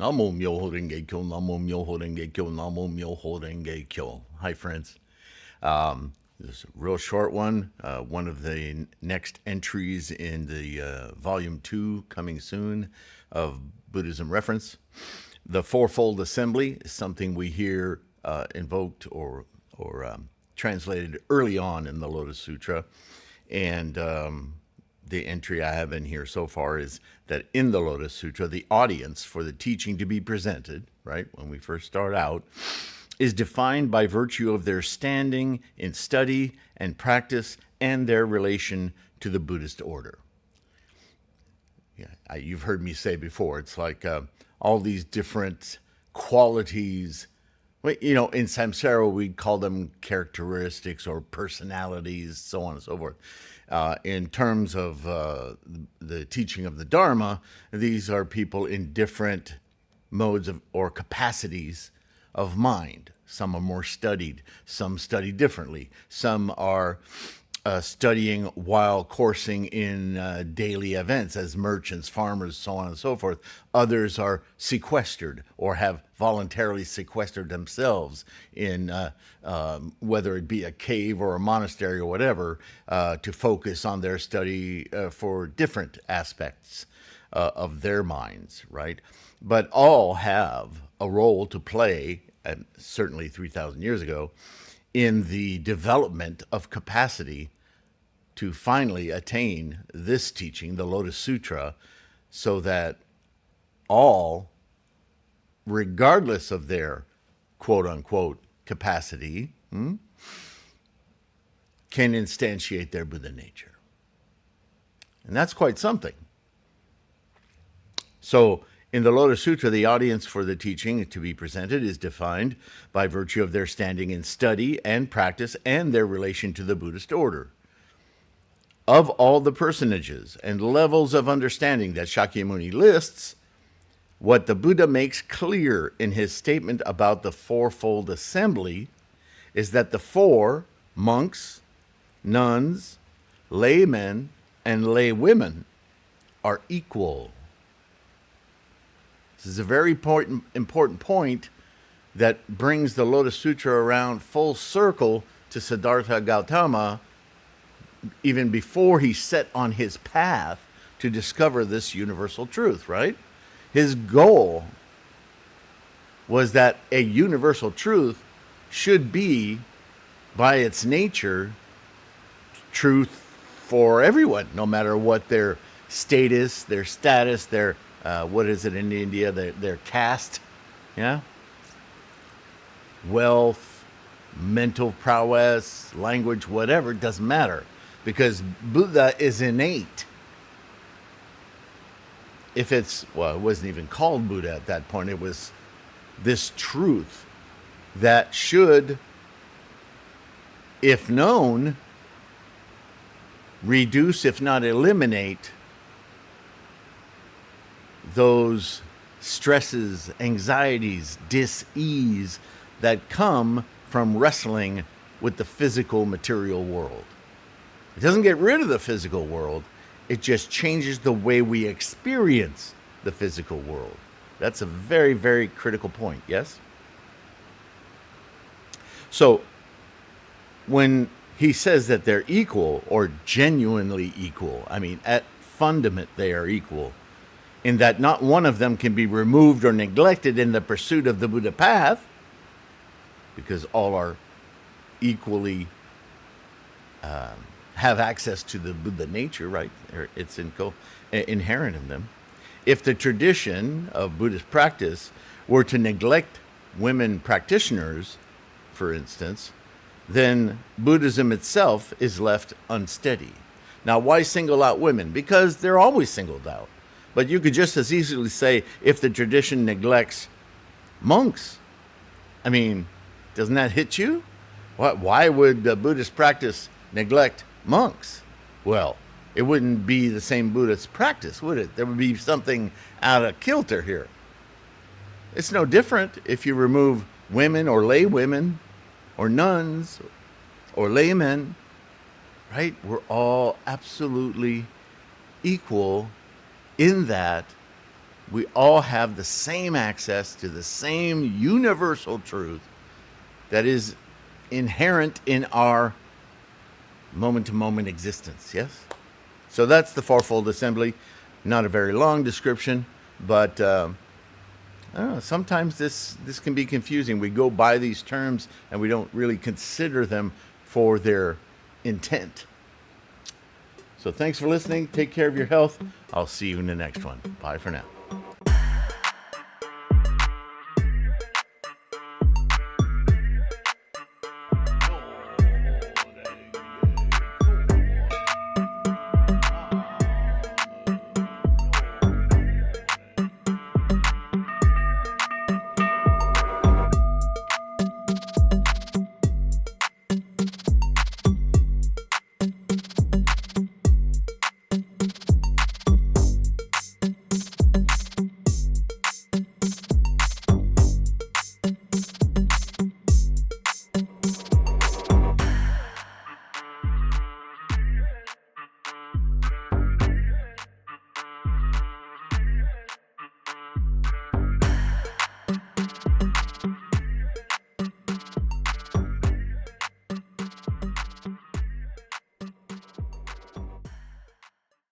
Namo Myoho Renge Kyo, Namo Myoho Renge Kyo, Namo Myoho Renge Kyo. Hi, friends. This is a real short one. One of the next entries in the Volume 2 coming soon of Buddhism Reference. The Fourfold Assembly is something we hear invoked or translated early on in the Lotus Sutra. And the entry I have in here so far is that in the Lotus Sutra, the audience for the teaching to be presented, right, when we first start out, is defined by virtue of their standing in study and practice and their relation to the Buddhist order. Yeah, you've heard me say before, it's like all these different qualities. You know, in samsara, we'd call them characteristics or personalities, so on and so forth. In terms of the teaching of the Dharma, these are people in different modes of or capacities of mind. Some are more studied, some study differently, some are studying while coursing in daily events as merchants, farmers, so on and so forth. Others are sequestered or have voluntarily sequestered themselves in whether it be a cave or a monastery or whatever to focus on their study for different aspects of their minds, right? But all have a role to play, and certainly 3,000 years ago, in the development of capacity to finally attain this teaching, the Lotus Sutra, so that all, regardless of their quote-unquote capacity, can instantiate their Buddha nature. And that's quite something. So, in the Lotus Sutra, the audience for the teaching to be presented is defined by virtue of their standing in study and practice and their relation to the Buddhist order. Of all the personages and levels of understanding that Shakyamuni lists, what the Buddha makes clear in his statement about the Fourfold Assembly is that the four, monks, nuns, laymen, and laywomen, are equal. This is a very important point that brings the Lotus Sutra around full circle to Siddhartha Gautama, even before he set on his path to discover this universal truth, right? His goal was that a universal truth should be, by its nature, truth for everyone, no matter what their status, their what is it in India? Their caste, yeah? Wealth, mental prowess, language, whatever, doesn't matter. Because Buddha is innate. If it's, well, it wasn't even called Buddha at that point. It was this truth that should, if known, reduce, if not eliminate, those stresses, anxieties, dis-ease that come from wrestling with the physical material world. It doesn't get rid of the physical world. It just changes the way we experience the physical world. That's a very, very critical point, yes? So, when he says that they're equal or genuinely equal, I mean, at fundament they are equal, in that not one of them can be removed or neglected in the pursuit of the Buddha path, because all are equally have access to the Buddha nature, right? It's inherent in them. If the tradition of Buddhist practice were to neglect women practitioners, for instance, then Buddhism itself is left unsteady. Now, why single out women? Because they're always singled out. But you could just as easily say, if the tradition neglects monks, I mean, doesn't that hit you? Why would Buddhist practice neglect monks? Well, it wouldn't be the same Buddhist practice, would it? There would be something out of kilter here. It's no different if you remove women or lay women or nuns or laymen, right? We're all absolutely equal in that We all have the same access to the same universal truth that is inherent in our moment to moment existence. Yes? So that's the Fourfold Assembly. Not a very long description, but I don't know, sometimes this can be confusing. We go by these terms and we don't really consider them for their intent. So thanks for listening. Take care of your health. I'll see you in the next one. Bye for now.